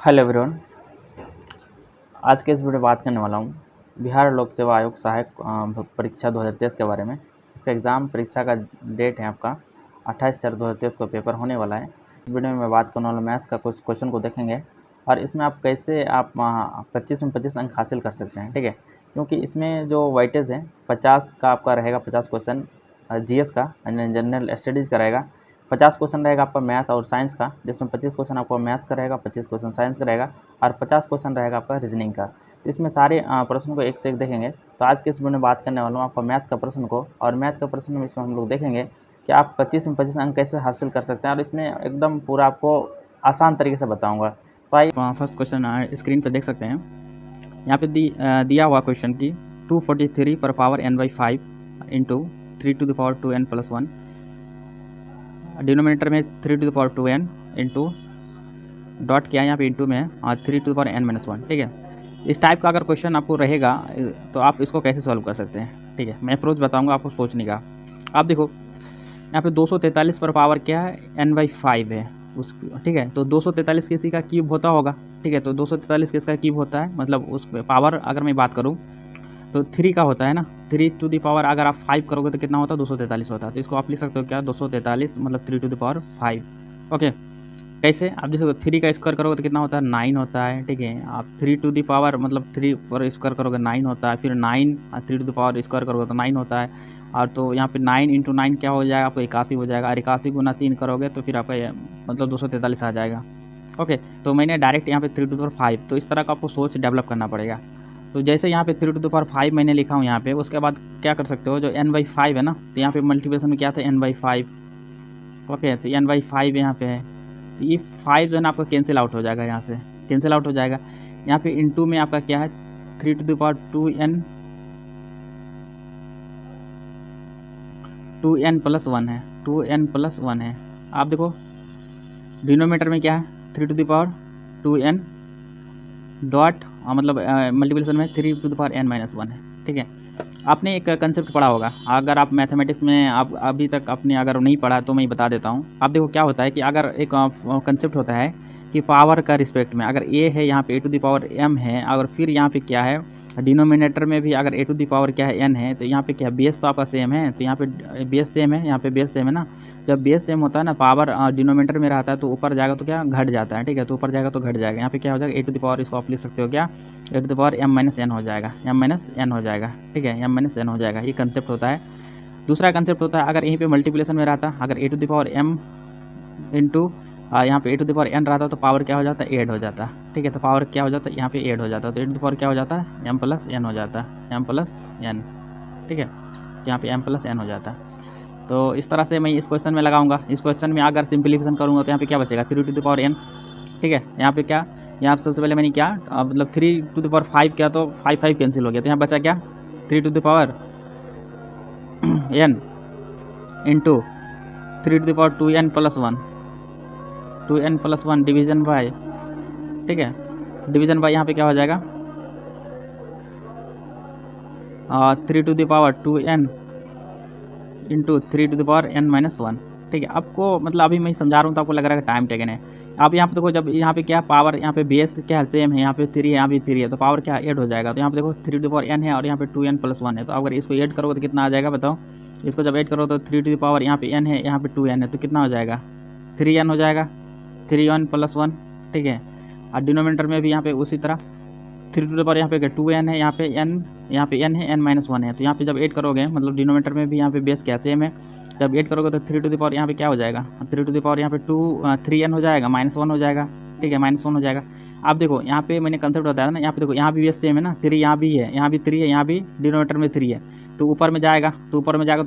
Hello everyone. आज के इस वीडियो में बात करने वाला हूँ बिहार लोक सेवा आयोग सहायक परीक्षा 2023 के बारे में। इसका एग्ज़ाम परीक्षा का डेट है आपका 28/4/2023 को पेपर होने वाला है। इस वीडियो में मैं बात करने वाला मैथ्स का कुछ क्वेश्चन को देखेंगे और इसमें आप कैसे 25 में 25 अंक हासिल कर सकते हैं, ठीक है। क्योंकि इसमें जो वेटेज है 50 का आपका रहेगा, 50 क्वेश्चन जीएस का, जनरल स्टडीज़ का रहेगा। 50 क्वेश्चन रहेगा आपका मैथ और साइंस का, जिसमें 25 क्वेश्चन आपका मैथ्स का रहेगा, 25 क्वेश्चन साइंस का रहेगा और 50 क्वेश्चन रहेगा आपका रीजनिंग का। तो इसमें सारे प्रश्नों को एक से एक देखेंगे। तो आज के इस वीडियो में बात करने वाला हूँ आपका मैथ्स का प्रश्न को, और मैथ का प्रश्न में इसमें हम लोग देखेंगे कि आप 25 में 25 अंक कैसे हासिल कर सकते हैं, और इसमें एकदम पूरा आपको आसान तरीके से बताऊँगा। तो आइए फर्स्ट क्वेश्चन स्क्रीन पर देख सकते हैं। यहाँ पे दिया हुआ क्वेश्चन की 243 पर power n/5 into 3⁻²n+1, denominator में 3⁻²n इंटू डॉट किया यहाँ पे इंटू में और 3⁻n-1, ठीक है। इस टाइप का अगर क्वेश्चन आपको रहेगा तो आप इसको कैसे सॉल्व कर सकते हैं, ठीक है। मैं अप्रोच बताऊंगा आपको सोचने का। आप देखो यहाँ पे 243 पर पावर क्या है, n/5 है उस, ठीक है। तो 243 किसी का क्यूब होता होगा, ठीक है। तो 243 किसका क्यूब होता है, मतलब उस पावर अगर मैं बात करूँ तो 3 का होता है ना। 3 अगर आप 5 करोगे तो कितना होता है, 243 होता है। तो इसको आप लिख सकते हो क्या, 243 मतलब 3⁵। ओके, कैसे आप जैसे 3 का स्क्वायर करोगे तो कितना होता है, 9 होता है, ठीक है। आप 3 मतलब 3 पर स्क्वायर करोगे 9 होता है, फिर 9 3 स्क्वायर करोगे तो 9 होता है। और तो यहाँ पे 9 × 9 क्या हो जाएगा, आपको 81 हो जाएगा। और 81 × 3 करोगे तो फिर आपका मतलब 243 आ जाएगा। ओके, तो मैंने डायरेक्ट यहाँ पे 3⁵। तो इस तरह का आपको सोच डेवलप करना पड़ेगा। तो जैसे यहाँ पे 3⁵ मैंने लिखा हूँ यहाँ पे, उसके बाद क्या कर सकते हो, जो n/5 है ना, तो यहाँ पे मल्टीप्लिकेशन में क्या था, n/5। ओके, तो n/5 यहाँ पे है, तो ये 5 जो है ना आपका कैंसिल आउट हो जाएगा, यहाँ से कैंसिल आउट हो जाएगा। यहाँ पे इंटू में आपका क्या है, 2n+1 है, 2n+1 है। आप देखो डिनोमिनेटर में क्या है, 3⁻²n डॉट मतलब मल्टीप्लिकेशन में 3⁻n-1 है, ठीक है। आपने एक कंसेप्ट पढ़ा होगा, अगर आप मैथमेटिक्स में आप अभी तक आपने अगर नहीं पढ़ा तो मैं बता देता हूँ। आप देखो क्या होता है कि अगर एक कंसेप्ट होता है कि पावर का रिस्पेक्ट में अगर a है, यहाँ पे a⁻m है, और फिर यहाँ पे क्या है डिनोमिनेटर में भी अगर a⁻ क्या है n है, तो यहाँ पे क्या बेस तो आपका सेम है, तो यहाँ पे बेस सेम है, यहाँ पे बेस सेम है ना। जब बेस सेम होता है ना, पावर डिनोमिनेटर में रहता है तो ऊपर जाएगा तो क्या घट जाता है, ठीक है। तो ऊपर जाएगा तो घट जाएगा। यहाँ पे क्या हो जाएगा, a⁻, इसको आप लिख सकते हो क्या, a⁻m-n हो जाएगा, m-n हो जाएगा, ठीक है, m-n हो जाएगा। ये कंसेप्ट होता है। दूसरा कंसेप्ट होता है, अगर यहीं पे मल्टीप्लिकेशन में रहता, अगर a⁻m इंटू यहाँ पे a⁻n रहता तो पावर क्या हो जाता है, ऐड हो जाता, ठीक है। तो पावर क्या हो जाता है, यहाँ पे ऐड हो जाता, तो a⁻ क्या हो जाता है, m+n हो जाता, m+n, ठीक है। यहाँ पे m+n हो जाता। तो इस तरह से मैं इस क्वेश्चन में लगाऊंगा। इस क्वेश्चन में अगर सिंप्लीफिकेशन करूँगा तो यहाँ पे क्या बचेगा, 3⁻n, ठीक है। यहाँ पे क्या, यहाँ सबसे पहले मैंने क्या मतलब 3⁵ किया तो 5 कैंसिल हो गया, तो यहाँ बचा क्या, 3⁻n into 3⁻²n+1, 2n+1 division bye, ठीक है, डिवीजन बाय यहाँ पे क्या हो जाएगा 3⁻² इंटू 3⁻n-1, ठीक है। आपको मतलब अभी मैं समझा रहा हूँ तो आपको लग रहा है टाइम टेकन है। आप यहाँ पे देखो, जब यहाँ पे क्या पावर, यहाँ पे बेस क्या है, सेम है, यहाँ पे 3 है, यहाँ भी 3 है, तो पावर क्या ऐड हो जाएगा। तो यहाँ पे देखो 3⁻n है और यहाँ पे 2n+1 है, तो अगर इसको ऐड करोगे तो कितना आ जाएगा बताओ। इसको जब ऐड करोगे तो 3 यहाँ पे n है, यहाँ पे 2n है, तो कितना हो जाएगा, 3n हो जाएगा, 3n+1, ठीक है। और डिनोमिनेटर में भी यहाँ पे उसी तरह 3 यहाँ पे 2n है, यहाँ पे n है, n-1 है, तो यहाँ पे जब ऐड करोगे मतलब डिनोमिनेटर में भी यहाँ पे बेस क्या सेम है, जब ऐड करोगे तो 3 यहाँ पे क्या हो जाएगा, 3 यहाँ पे 3n हो जाएगा, -1 हो जाएगा, ठीक है, -1 हो जाएगा। आप देखो यहाँ पे मैंने कंसेप्ट बताया ना, यहाँ पे देखो यहाँ भी बेस सेम है ना, 3 यहाँ भी है, यहाँ भी 3 है, यहाँ भी डिनोमिनेटर में 3 है, तो ऊपर में जाएगा तो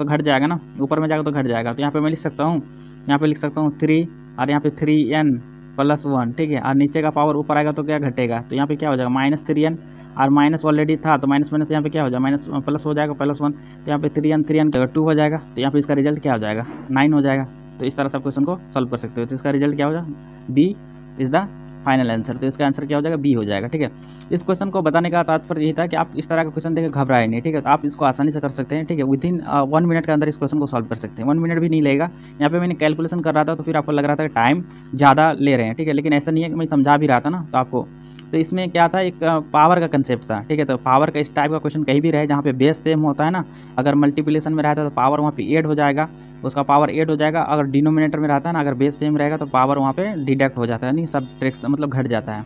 घट जाएगा ना, ऊपर में जाएगा तो घट जाएगा। तो यहाँ पे मैं लिख सकता हूँ, यहाँ पे लिख सकता हूँ 3 और यहाँ पे 3n+1, ठीक है। और नीचे का पावर ऊपर आएगा तो क्या घटेगा, तो यहाँ पे क्या हो जाएगा -3n, और माइनस ऑलरेडी था तो माइनस माइनस यहाँ पे क्या हो जाएगा, माइनस प्लस हो जाएगा, +1, तो यहाँ पे 3n का 2 हो जाएगा, तो यहाँ पे इसका रिजल्ट क्या हो जाएगा, 9 हो जाएगा। तो इस तरह से आप क्वेश्चन को सॉल्व कर सकते हो। तो इसका रिजल्ट क्या हो जाएगा, B is the final answer. तो इसका आंसर क्या हो जाएगा, बी हो जाएगा। ठीक है, इस क्वेश्चन को बताने का तात्पर्य यही था कि आप इस तरह का क्वेश्चन देखे घबराए नहीं। ठीक है, तो आप इसको आसानी से कर सकते हैं। ठीक है, विदिन 1 मिनट के अंदर इस क्वेश्चन को सॉल्व कर सकते हैं। 1 मिनट भी नहीं लगेगा। यहाँ पे मैंने कैलकुलेशन कर रहा था तो फिर आपको लग रहा था कि टाइम ज़्यादा ले रहे हैं। ठीक है, लेकिन ऐसा नहीं है कि मैं समझा भी रहा था ना तो आपको। तो इसमें क्या था, एक पावर का कंसेप्ट था। ठीक है, तो पावर का इस टाइप का क्वेश्चन कहीं भी रहे जहाँ पे बेस सेम होता है ना, अगर मल्टीप्लिकेशन में रहता है तो पावर वहाँ पे ऐड हो जाएगा, उसका पावर ऐड हो जाएगा। अगर डिनोमिनेटर में रहता है ना, अगर बेस सेम रहेगा तो पावर वहाँ पे डिडक्ट हो जाता है, नहीं सब ट्रिक्स मतलब घट जाता है।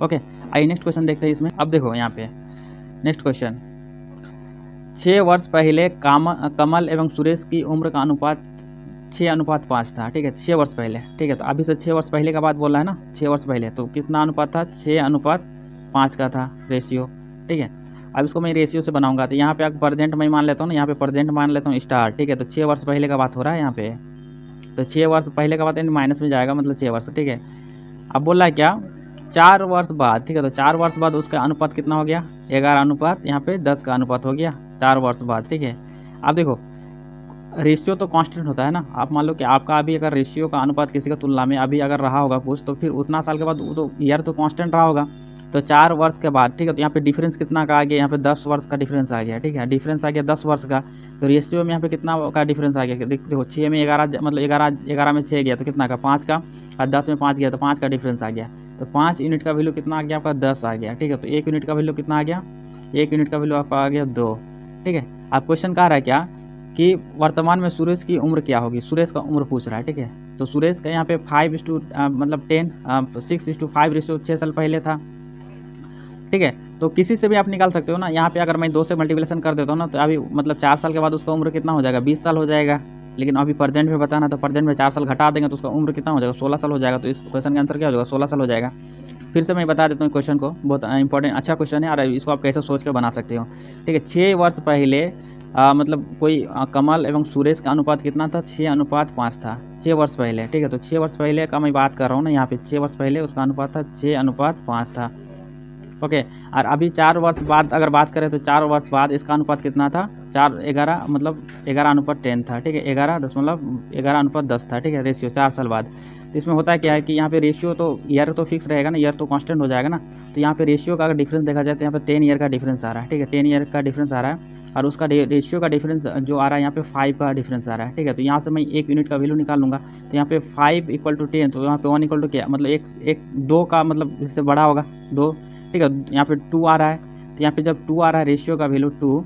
ओके, आइए नेक्स्ट क्वेश्चन देखते हैं इसमें। अब देखो यहाँ पे नेक्स्ट क्वेश्चन, 6 वर्ष पहले कमल एवं सुरेश की उम्र का अनुपात 6:5 था। ठीक है, 6 वर्ष पहले। ठीक है, तो अभी से 6 वर्ष पहले का बात बोल रहा है ना, 6 वर्ष पहले तो कितना अनुपात था, 6:5 का था रेशियो। ठीक है, अब इसको मैं रेशियो से बनाऊंगा तो यहाँ पे अगर प्रेजेंट मैं मान लेता हूँ ना, यहाँ पे प्रेजेंट मान लेता हूँ स्टार। ठीक है, तो 6 वर्ष पहले का बात हो रहा है यहाँ पे, तो 6 वर्ष पहले का बात माइनस में जाएगा, मतलब 6 वर्ष। ठीक है, अब बोल रहा है क्या, 4 वर्ष बाद। ठीक है, तो 4 वर्ष बाद उसका अनुपात कितना हो गया, 11 यहाँ पे 10 का अनुपात हो गया 4 वर्ष बाद। ठीक है, अब देखो रेशियो तो कांस्टेंट होता है ना, आप मान लो कि आपका अभी अगर रेशियो का अनुपात किसी का तुलना में अभी अगर रहा होगा कुछ, तो फिर उतना साल के बाद वो तो ईयर तो कांस्टेंट रहा होगा। तो 4 वर्ष के बाद, ठीक है, तो यहाँ पे डिफरेंस कितना का आ गया, यहाँ पे 10 वर्ष का डिफरेंस आ गया। ठीक है, डिफरेंस आ गया 10 वर्ष का, तो रेशियो में यहाँ पे कितना का डिफरेंस आ गया, देखो 6 में 11 मतलब 11 में 6 गया तो कितना का 5 का, और 10 में 5 गया तो 5 का डिफरेंस आ गया। तो 5 यूनिट का वैल्यू कितना आ गया आपका, 10 आ गया। ठीक है, तो 1 यूनिट का वैल्यू कितना आ गया, 1 यूनिट का वैल्यू आपका आ गया 2। ठीक है, आप क्वेश्चन कह रहा है क्या कि वर्तमान में सुरेश की उम्र क्या होगी, सुरेश का उम्र पूछ रहा है। ठीक है, तो सुरेश का यहाँ पे 6:5 रेशियो 6 साल पहले था। ठीक है, तो किसी से भी आप निकाल सकते हो ना, यहाँ पे अगर मैं 2 से मल्टीप्लिकेशन कर देता हूँ ना तो अभी मतलब 4 साल के बाद उसका उम्र कितना हो जाएगा, 20 साल हो जाएगा। लेकिन अभी प्रेजेंट में बताना, तो प्रेजेंट में 4 साल घटा देंगे तो उसका उम्र कितना हो जाएगा, 16 साल हो जाएगा। तो इस क्वेश्चन का आंसर क्या हो जाएगा, 16 साल हो जाएगा। फिर से मैं बता देता हूँ क्वेश्चन को, बहुत इंपॉर्टेंट अच्छा क्वेश्चन है और इसको आप कैसे सोच कर बना सकते हो। ठीक है, 6 वर्ष पहले मतलब कोई कमल एवं सुरेश का अनुपात कितना था, 6:5 था 6 वर्ष पहले। ठीक है, तो 6 वर्ष पहले का मैं बात कर रहा हूँ ना, यहाँ पे 6 वर्ष पहले उसका अनुपात था 6:5 था। ओके, और अभी 4 वर्ष बाद अगर बात करें तो 4 वर्ष बाद इसका अनुपात कितना था, 11 मतलब 11:10 था। ठीक है, 11:10 था। ठीक है, रेशियो 4 साल बाद। तो इसमें होता है क्या है कि यहाँ पे रेशियो तो ईयर तो फिक्स रहेगा ना, ईयर तो कांस्टेंट हो जाएगा ना, तो यहाँ पे रेशियो का अगर डिफरेंस देखा जाए तो यहाँ पे 10 ईयर का डिफरेंस आ रहा है। ठीक है, 10 ईयर का डिफरेंस आ रहा है और उसका रेशियो का डिफरेंस जो आ रहा है यहाँ पे 5 का डिफरेंस आ रहा है। ठीक है, तो यहाँ से मैं 1 यूनिट का वैल्यू निकाल लूँगा, तो यहाँ पे 5 = 10, तो यहाँ पे 1 = क्या, मतलब 2 का मतलब इससे बड़ा होगा 2। ठीक है, यहाँ पे 2 आ रहा है, तो यहाँ पे जब 2 आ रहा है रेशियो का वैल्यू 2,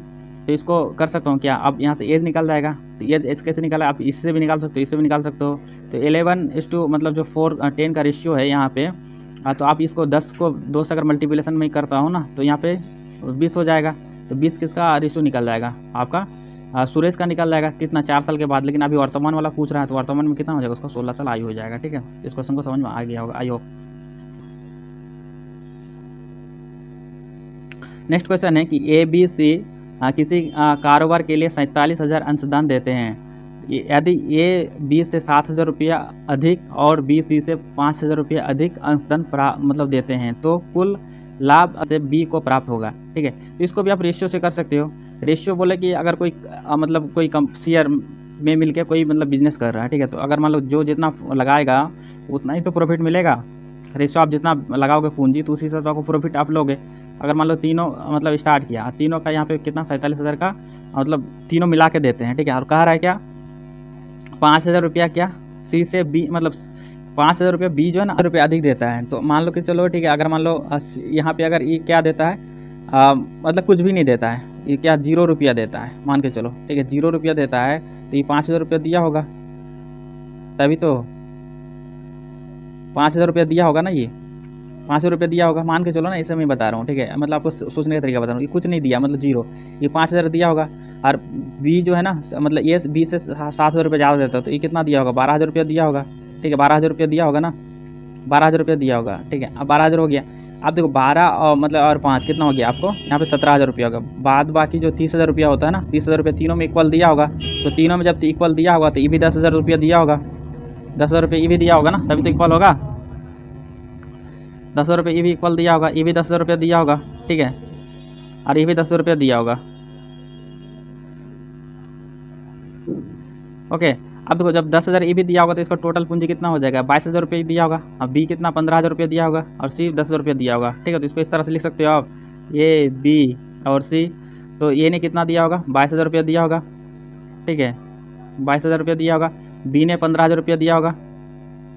तो इसको कर सकता हूँ क्या, अब यहाँ से एज निकल जाएगा। तो एज कैसे निकाला, आप इससे भी निकाल सकते हो, इससे भी निकाल सकते हो। तो 11:, मतलब जो 10 का रेशियो है यहाँ पे, तो आप इसको 10 को 2 से अगर मल्टीप्लिकेशन में करता हूँ ना तो यहाँ पे 20 हो जाएगा। तो 20 किसका रेशियो निकल जाएगा आपका, सुरेश का निकल जाएगा कितना, 4 साल के बाद। लेकिन अभी वर्तमान वाला पूछ रहा है तो वर्तमान में कितना हो जाएगा, उसका 16 साल आयु हो जाएगा। ठीक है, इस क्वेश्चन को समझ में आ गया होगा, आई होप। नेक्स्ट क्वेश्चन है कि ABC किसी कारोबार के लिए 47,000 अंशदान देते हैं। यदि A B से 7,000 रुपया अधिक और B C से 5,000 रुपया अधिक अंशदान मतलब देते हैं तो कुल लाभ से B को प्राप्त होगा। ठीक है, तो इसको भी आप रेशियो से कर सकते हो। रेशियो बोले कि अगर कोई मतलब कोई शेयर में मिलके कोई मतलब बिजनेस कर रहा है। ठीक है, तो अगर मान लो जो जितना लगाएगा उतना ही तो प्रॉफिट मिलेगा। रेशियो आप जितना लगाओगे पूंजी तो उसी हिसाब से आपको प्रॉफिट आप लोगे। अगर मान लो तीनों मतलब स्टार्ट किया, तीनों का यहाँ पे कितना 47,000 का मतलब तीनों मिला के देते हैं। ठीक है, और कह रहा है क्या 5,000 रुपया क्या C से B मतलब 5,000 रुपया B जो है ना रुपया अधिक देता है। तो मान लो कि चलो ठीक है, अगर मान लो यहाँ पे अगर ये क्या देता है मतलब कुछ भी नहीं देता है, ये क्या 0 रुपया देता है मान के चलो। ठीक है, 0 रुपया देता है तो ये 5,000 रुपया दिया होगा, तभी तो 5,000 रुपया दिया होगा ना, ये 500 रुपये दिया होगा मान के चलो ना, इसे मैं बता रहा हूँ। ठीक है, मतलब आपको सोचने का तरीका बता रहा हूँ, ये कुछ नहीं दिया मतलब 0, ये 5,000 दिया होगा। और B जो है ना मतलब ये B से 7,000 रुपये ज़्यादा देता है, तो ये कितना दिया होगा, 12,000 रुपया दिया होगा। ठीक है, 12,000 रुपया दिया होगा ना, 12,000 रुपया दिया होगा। ठीक है, अब 12,000 हो गया। आप देखो 12 और मतलब और 5 कितना हो गया आपको, यहाँ पे 17,000 रुपया होगा। बाद बाकी जो 30,000 रुपया होता है ना, 30,000 रुपया तीनों में इक्वल दिया होगा। तो तीनों में जब इक्वल दिया होगा तो ये भी 10,000 रुपया दिया होगा, 10,000 रुपये ये भी दिया होगा ना, तभी तो इक्वल होगा। 10,000 रुपये ये भी इक्वल दिया होगा, ये भी 10,000 रुपया दिया होगा। ठीक है, और ये भी 10,000 रुपया दिया होगा। ओके, अब देखो जब 10,000 ए भी दिया होगा तो इसका टोटल पूंजी कितना हो जाएगा, 22,000 रुपये दिया होगा। अब बी कितना 15,000 रुपये दिया होगा और सी 10,000 रुपये दिया होगा, ठीक है। तो इसको इस तरह से लिख सकते हो आप, ए बी और सी। तो ए ने कितना दिया होगा, 22,000 रुपये दिया होगा, ठीक है, 22,000 रुपये दिया होगा। बी ने 15,000 रुपये दिया होगा,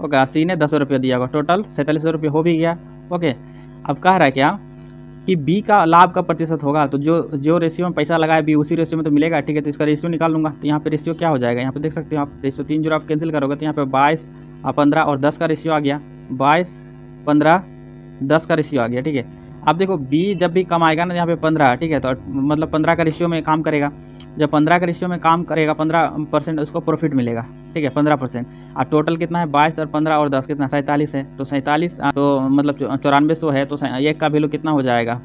ओके। सी ने 10,000 रुपये दिया होगा, टोटल 47,000 रुपये हो भी गया, ओके। अब कह रहा है क्या कि बी का लाभ का प्रतिशत होगा, तो जो रेशियो में पैसा लगाए बी उसी रेशियो में तो मिलेगा, ठीक है। तो इसका रेशियो निकाल लूँगा। तो यहाँ पे रेशियो क्या हो जाएगा, यहाँ पे देख सकते हो आप, रेशियो 3 जीरो आप कैंसिल करोगे तो यहाँ पे 22 15 और 10 का रेशियो आ गया, 22 15 10 का रेशियो आ गया, ठीक है। अब देखो बी जब भी कमाएगा ना यहाँ पे 15, ठीक है, तो मतलब 15 का रेशियो में काम करेगा। जब 15 का रेशियो में काम करेगा 15% उसको प्रॉफिट मिलेगा, ठीक है, 15%। और टोटल कितना है, 22 और 15 और 10 कितना 47 है। तो 47 तो मतलब 9400 है। तो एक का वैल्यू कितना हो जाएगा,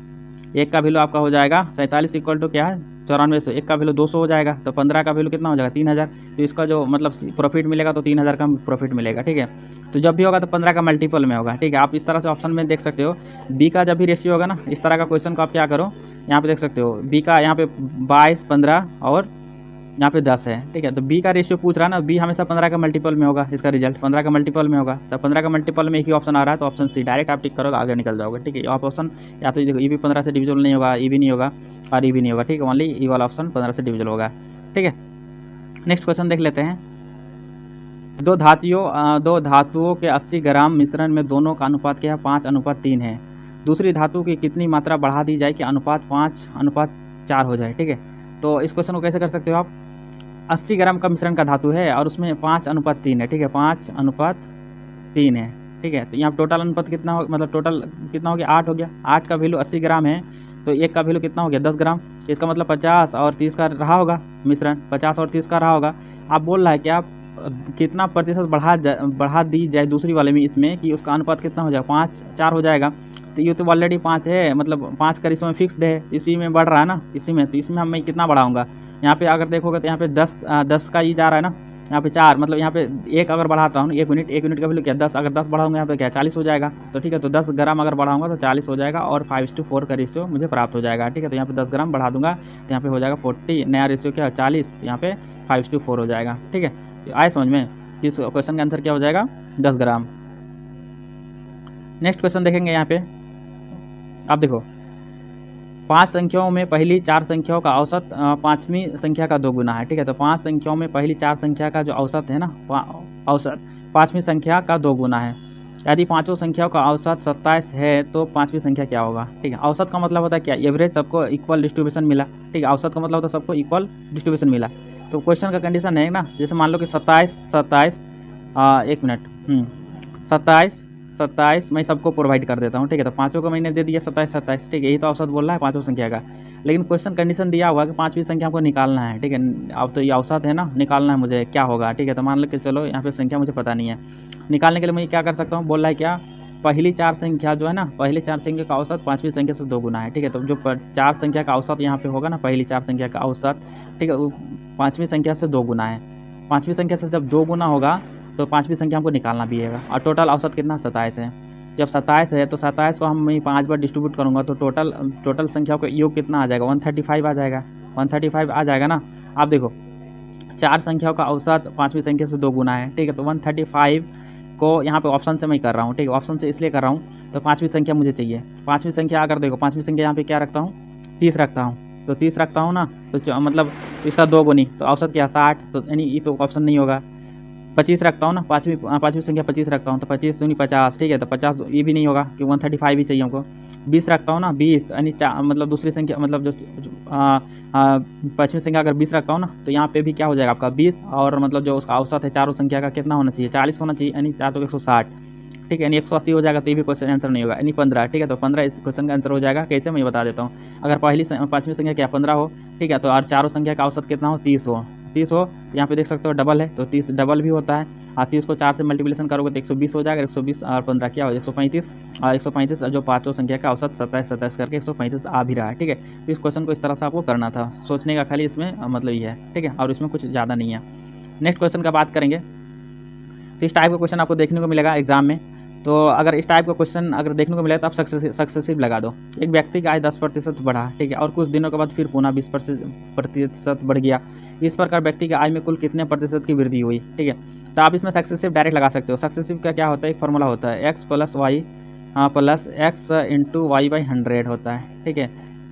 एक का वैल्यू आपका हो जाएगा 47 इक्वल टू क्या है 9400। एक का वैल्यू 200 हो जाएगा। तो 15 का वैल्यू कितना हो जाएगा 3000। तो इसका जो मतलब प्रॉफिट मिलेगा तो 3000 का प्रॉफिट मिलेगा, ठीक है। तो जब भी होगा तो 15 का मल्टीपल में होगा, ठीक है। आप इस तरह से ऑप्शन में देख सकते हो। बी का जब भी रेशियो होगा ना इस तरह का क्वेश्चन को आप क्या करो, यहाँ पे देख सकते हो बी का यहाँ पे 22 15 और यहाँ पे 10 है, ठीक है। तो बी का रेशियो पूछ रहा है ना, बी हमेशा 15 का मल्टीपल में होगा, इसका रिजल्ट 15 का मल्टीपल में होगा। तो 15 का मल्टीपल में एक ही ऑप्शन आ रहा है, तो ऑप्शन सी डायरेक्ट आप टिक करोगे आगे निकल जाओगे, ठीक है। आप ऑप्शन या तो देखो ई भी 15 से डिविजल नहीं होगा, ई भी नहीं होगा और ई भी नहीं होगा, ठीक है। ओनली ई वाला ऑप्शन 15 से डिविजल होगा, ठीक है। नेक्स्ट क्वेश्चन देख लेते हैं। दो धातुओं के 80 ग्राम मिश्रण में दोनों का अनुपात क्या है, 5:3 है। दूसरी धातु की कितनी मात्रा बढ़ा दी जाए कि अनुपात 5:4 हो जाए, ठीक है। तो इस क्वेश्चन को कैसे कर सकते हो आप, 80 ग्राम का मिश्रण का धातु है और उसमें 5:3 है, ठीक है, 5:3 है, ठीक है। तो यहाँ टोटल अनुपात कितना हो, मतलब टोटल कितना हो गया 8 हो गया। 8 का वैल्यू 80 ग्राम है तो एक का वैल्यू कितना हो गया 10 ग्राम। इसका मतलब 50 और 30 का रहा होगा मिश्रण, 50 और 30 का रहा होगा। आप बोल रहा है कि आप कितना प्रतिशत बढ़ा दी जाए दूसरी वाले में इसमें कि उसका अनुपात कितना हो जाएगा 5:4 हो जाएगा। तो ये तो ऑलरेडी 5 है, मतलब 5 का रेशियो में फिक्स्ड है, इसी में बढ़ रहा है ना, इसी में। तो इसमें मैं कितना बढ़ाऊंगा, यहाँ पे अगर देखोगे तो यहाँ पे 10 का ही जा रहा है ना, यहाँ पे 4, मतलब यहाँ पे एक अगर बढ़ाता हूँ 1 यूनिट का वैल्यू क्या 10, अगर 10 बढ़ाऊंगा यहाँ पे क्या 40 हो जाएगा। तो ठीक है, तो 10 ग्राम अगर बढ़ाऊंगा तो 40 हो जाएगा और 5:4 का रेशियो मुझे प्राप्त हो जाएगा, ठीक है। तो यहाँ पे 10 ग्राम बढ़ा दूंगा तो यहाँ पे हो जाएगा 40, नया रेशियो क्या है 40, यहाँ पे 5:4 हो जाएगा, ठीक है। आए समझ में, इस क्वेश्चन का आंसर क्या हो जाएगा 10 ग्राम। नेक्स्ट क्वेश्चन देखेंगे यहाँ पे। आप देखो 5 संख्याओं में पहली 4 संख्याओं का औसत 5वीं संख्या का 2 गुना है, ठीक है। तो 5 संख्याओं में पहली 4 संख्या का जो औसत है ना, औसत 5वीं संख्या का 2 गुना है। यदि पांचों संख्याओं का औसत 27 है तो 5वीं संख्या क्या होगा, ठीक है। औसत का मतलब होता है क्या, एवरेज, सबको इक्वल डिस्ट्रीब्यूशन मिला, ठीक है। औसत का मतलब होता है सबको इक्वल डिस्ट्रीब्यूशन मिला। तो क्वेश्चन का कंडीशन है ना, जैसे मान लो कि 27 एक मिनट 27 मैं सबको प्रोवाइड कर देता हूँ, ठीक है। तो पांचों को मैंने दे दिया 27, ठीक है। यही तो औसत बोल रहा है पांचों संख्या का। लेकिन क्वेश्चन कंडीशन दिया हुआ कि 5वीं संख्या हमको निकालना है, ठीक है। अब तो ये औसत है ना, निकालना है मुझे, क्या होगा, ठीक है। तो मान लो कि चलो यहाँ पे संख्या मुझे पता नहीं है, निकालने के लिए मैं क्या कर सकता हूँ, बोल रहा है क्या, पहली 4 संख्या जो है ना, पहली 4 संख्या का औसत 5वीं संख्या से 2 गुना है, ठीक है। तो जो 4 संख्या का औसत यहाँ पे होगा ना, पहली 4 संख्या का औसत, ठीक है, वो 5वीं संख्या से 2 गुना है। 5वीं संख्या से जब 2 गुना होगा तो 5वीं संख्या हमको निकालना भी है। और टोटल औसत कितना 27 है। जब 27 है तो 27 को हम 5 बार डिस्ट्रीब्यूट करूँगा तो टोटल संख्याओं का योग कितना आ जाएगा 135 आ जाएगा, 135 आ जाएगा ना। आप देखो 4 संख्याओं का औसत 5वीं संख्या से 2 गुना है, ठीक है। तो 135 को यहाँ पे ऑप्शन से मैं कर रहा हूँ, ठीक है। ऑप्शन से इसलिए कर रहा हूँ तो 5वीं संख्या मुझे चाहिए। 5वीं संख्या अगर देखो 5वीं संख्या यहाँ पे क्या रखता हूँ 30 रखता हूँ, तो 30 रखता हूँ ना, तो मतलब इसका 2 गुनी, तो औसत क्या 60, तो यानी ये तो ऑप्शन नहीं होगा। 25 रखता हूँ ना, पाँचवीं संख्या 25 रखता हूँ, तो 25 दूनी 50, ठीक है। तो 50 ये भी नहीं होगा कि 135 ही चाहिए हमको। 20 रखता हूँ ना, 20 यानी मतलब दूसरी संख्या, मतलब जो 5वीं संख्या अगर 20 रखता हूँ ना, तो यहाँ पे भी क्या हो जाएगा आपका 20, और मतलब जो उसका औसत है चारों संख्या का कितना होना चाहिए 40 होना चाहिए, यानी 4 तो 160, ठीक है। यानी 180 हो जाएगा, तो ये भी क्वेश्चन आंसर नहीं होगा, यानी 15, ठीक है। तो 15 इस क्वेश्चन का आंसर हो जाएगा। कैसे मैं बता देता हूँ, अगर 5वीं संख्या क्या 15 हो, ठीक है, तो और चारों संख्या का औसत कितना हो 30 हो, यहाँ पे देख सकते हो डबल है, तो 30 डबल भी होता है। और 30 को 4 से मल्टीप्लिकेशन करोगे तो 120 हो जाएगा, 120 और 15 क्या हो 135, और 135 जो पाँचों संख्या का औसत 27 करके 135 आ भी रहा है, ठीक है। तो इस क्वेश्चन को इस तरह से आपको करना था, सोचने का खाली इसमें मतलब ये है, ठीक है, और इसमें कुछ ज़्यादा नहीं है। नेक्स्ट क्वेश्चन का बात करेंगे तो इस टाइप का क्वेश्चन आपको देखने को मिलेगा एग्जाम में। तो अगर इस टाइप का क्वेश्चन अगर देखने को मिले तो आप सक्सेसिव लगा दो। एक व्यक्ति का आय 10% बढ़ा, ठीक है, और कुछ दिनों के बाद फिर पुनः 20% बढ़ गया। इस प्रकार व्यक्ति के आय में कुल कितने प्रतिशत की वृद्धि हुई, ठीक है। तो आप इसमें सक्सेसिव डायरेक्ट लगा सकते हो। सक्सेसिव का क्या होता है, एक फॉर्मूला होता है x plus y plus x into y by 100 होता है, ठीक है।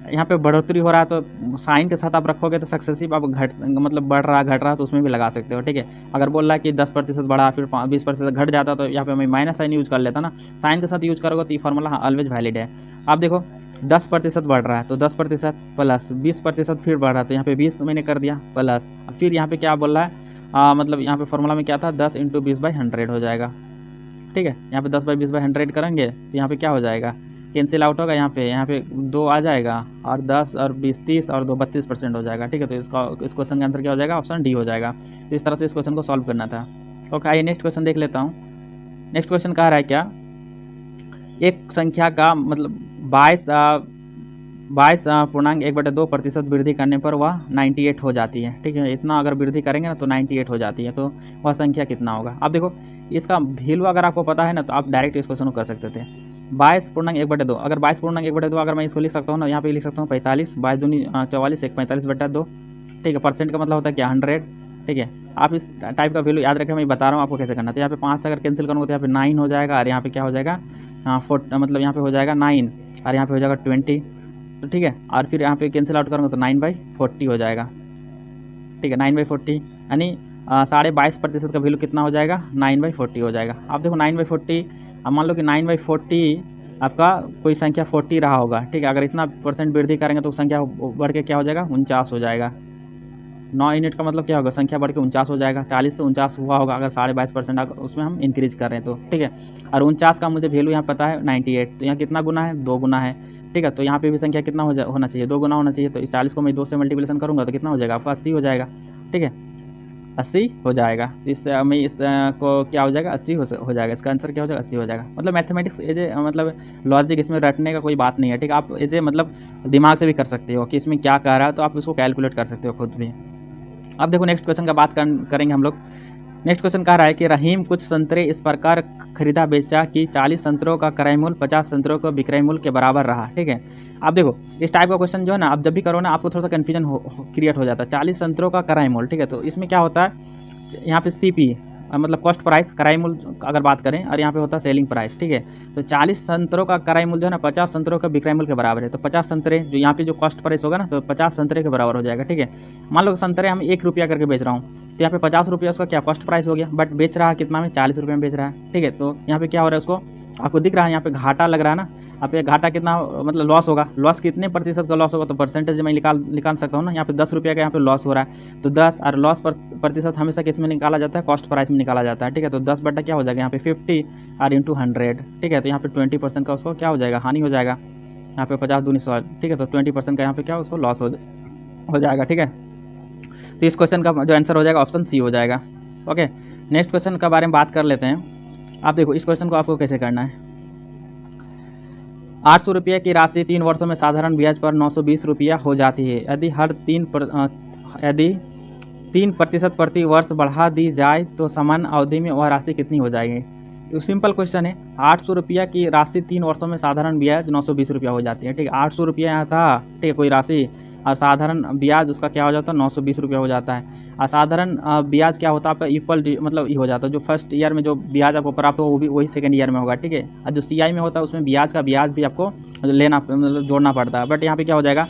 यहाँ पे बढ़ोतरी हो रहा है तो साइन के साथ आप रखोगे तो सक्सेसिव आप मतलब बढ़ रहा घट रहा तो उसमें भी लगा सकते हो, ठीक है। अगर बोल रहा है कि 10% बढ़ा फिर 20% घट जाता तो यहाँ पे मैं माइनस साइन यूज कर लेता ना। साइन के साथ यूज करोगे तो ये फॉर्मूला ऑलवेज वैलिड है। आप देखो 10% बढ़ रहा है तो 10% प्लस 20% फिर बढ़ रहा है तो यहाँ पे 20 मैंने कर दिया प्लस, फिर यहाँ पे क्या बोल रहा है मतलब यहाँ पे फॉर्मूला में क्या था 10 इंटू 20/100 हो जाएगा, ठीक है। यहाँ पे 10/20/100 करेंगे तो यहाँ पे क्या हो जाएगा, कैंसिल आउट होगा, यहाँ पे 2 आ जाएगा और 10 और 20 30 और 2 32% हो जाएगा, ठीक है। तो इस क्वेश्चन का आंसर क्या हो जाएगा, ऑप्शन डी हो जाएगा। तो इस तरह से इस क्वेश्चन को सॉल्व करना था। ओके, आइए नेक्स्ट क्वेश्चन देख लेता हूँ। नेक्स्ट क्वेश्चन कह रहा है क्या, एक संख्या का मतलब 22.1/2% वृद्धि करने पर वह 98 हो जाती है, ठीक है। इतना अगर वृद्धि करेंगे ना तो 98 हो जाती है, तो वह संख्या कितना होगा। अब देखो इसका वैल्यू अगर आपको पता है ना तो आप डायरेक्ट इस क्वेश्चन को कर सकते थे। 22.1/2, अगर 22.1/2 अगर मैं इसको लिख सकता हूँ ना, यहाँ पे लिख सकता हूँ 45, 22 दूनी 44, 1 45/2, ठीक है। परसेंट का मतलब होता है क्या 100, ठीक है। आप इस टाइप का वैल्यू याद रखें, मैं बता रहा हूँ आपको कैसे करना। तो यहाँ पे 5 से अगर कैंसिल करूँगा तो यहाँ पे 9 हो जाएगा और यहाँ पे क्या हो जाएगा 4, मतलब यहाँ पे हो जाएगा 9 और यहाँ पे हो जाएगा 20, तो ठीक है। और फिर यहाँ पे कैंसिल आउट करूँगा तो 9/40 हो जाएगा, ठीक है। 9/40 यानी 22.5% का वैल्यू कितना हो जाएगा, 9/40 हो जाएगा। आप देखो 9/40, अब मान लो कि 9/40 आपका कोई संख्या 40 रहा होगा, ठीक है। अगर इतना परसेंट वृद्धि करेंगे तो संख्या बढ़ के क्या हो जाएगा 49 हो जाएगा। 9 यूनिट का मतलब क्या होगा, संख्या बढ़ के 49 हो जाएगा। 40 से 49 हुआ होगा अगर 22.5% उसमें हम इंक्रीज कर रहे हैं तो, ठीक है। और 49 का मुझे वैल्यू यहाँ पता है 98, तो यहाँ कितना गुना है 2 गुना है, ठीक है। तो यहाँ पे भी संख्या कितना होना चाहिए 2 गुना होना चाहिए। तो इस 40 को मैं 2 से मल्टीप्लिकेशन करूँगा तो कितना हो जाएगा आपका 80 हो जाएगा, ठीक है। 80 हो जाएगा। इस में इस को क्या हो जाएगा 80 हो जाएगा। इसका आंसर क्या हो जाएगा 80 हो जाएगा। मतलब मैथमेटिक्स एज मतलब लॉजिक, इसमें रटने का कोई बात नहीं है, ठीक है। आप एज मतलब दिमाग से भी कर सकते हो कि इसमें क्या कह रहा है, तो आप इसको कैलकुलेट कर सकते हो खुद भी। अब देखो नेक्स्ट क्वेश्चन का बात करेंगे हम लोग। नेक्स्ट क्वेश्चन कह रहा है कि रहीम कुछ संतरे इस प्रकार खरीदा बेचा कि 40 संतरों का क्रय मूल्य 50 संतरों का विक्रय मूल्य के बराबर रहा, ठीक है। अब देखो इस टाइप का क्वेश्चन जो है ना, आप जब भी करो ना आपको थोड़ा सा कन्फ्यूजन क्रिएट हो जाता है। 40 संतरों का क्रय मूल्य, ठीक है। तो इसमें क्या होता है, यहाँ पे CP मतलब कॉस्ट प्राइस, क्रय मूल्य अगर बात करें, और यहाँ पे होता है सेलिंग प्राइस, ठीक है। तो 40 संतरों का क्रय मूल्य जो है ना 50 संतरों का विक्रय मूल्य के बराबर है। तो 50 संतरे जो यहाँ पे जो कॉस्ट प्राइस होगा ना, तो 50 संतरे के बराबर हो जाएगा, ठीक है। मान लो संतरे हम 1 रुपया करके बेच रहा हूँ, तो यहाँ पे 50 रुपया उसका क्या कॉस्ट प्राइस हो गया, बट बेच रहा है कितना में 40 रुपये में बेच रहा है, ठीक है। तो यहाँ पे क्या हो रहा है, उसको आपको दिख रहा है यहाँ पे घाटा लग रहा है ना। आप ये घाटा कितना मतलब लॉस होगा, लॉस कितने प्रतिशत का लॉस होगा, तो परसेंटेज मैं निकाल सकता हूँ ना। यहाँ पे 10 रुपये का यहाँ पे लॉस हो रहा है, तो 10 और लॉस प्रतिशत हमेशा किस में निकाला जाता है, कॉस्ट प्राइस में निकाला जाता है, ठीक है। तो 10 बटा क्या हो जाएगा यहाँ पे 50 और इंटू 100, ठीक है। तो यहाँ पे 20% का उसको क्या हो जाएगा, हानि हो जाएगा। यहाँ पे 50 दूनी 100, ठीक है। तो 20% का यहाँ पे क्या उसको लॉस हो जाएगा, ठीक है। तो इस क्वेश्चन का जो आंसर हो जाएगा ऑप्शन सी हो जाएगा। ओके, नेक्स्ट क्वेश्चन के बारे में बात कर लेते हैं। आप देखो इस क्वेश्चन को आपको कैसे करना है। 800 रुपये की राशि 3 वर्षों में साधारण ब्याज पर 920 रुपया हो जाती है। यदि 3% प्रति वर्ष बढ़ा दी जाए तो समान अवधि में वह राशि कितनी हो जाएगी। तो सिंपल क्वेश्चन है। 800 रुपया की राशि 3 वर्षों में साधारण ब्याज 920 रुपया हो जाती है, ठीक है। 800 रुपया यहाँ था, ठीक है, कोई राशि, और साधारण ब्याज उसका क्या हो जाता है 920 रुपया हो जाता है। और साधारण ब्याज क्या होता है आपका इक्वल मतलब ये हो जाता है, जो फर्स्ट ईयर में जो ब्याज आपको प्राप्त हो वो भी वही सेकंड ईयर में होगा, ठीक है। और जो CI में होता है उसमें ब्याज भी आपको लेना मतलब जोड़ना पड़ता है। बट यहाँ पे क्या हो जाएगा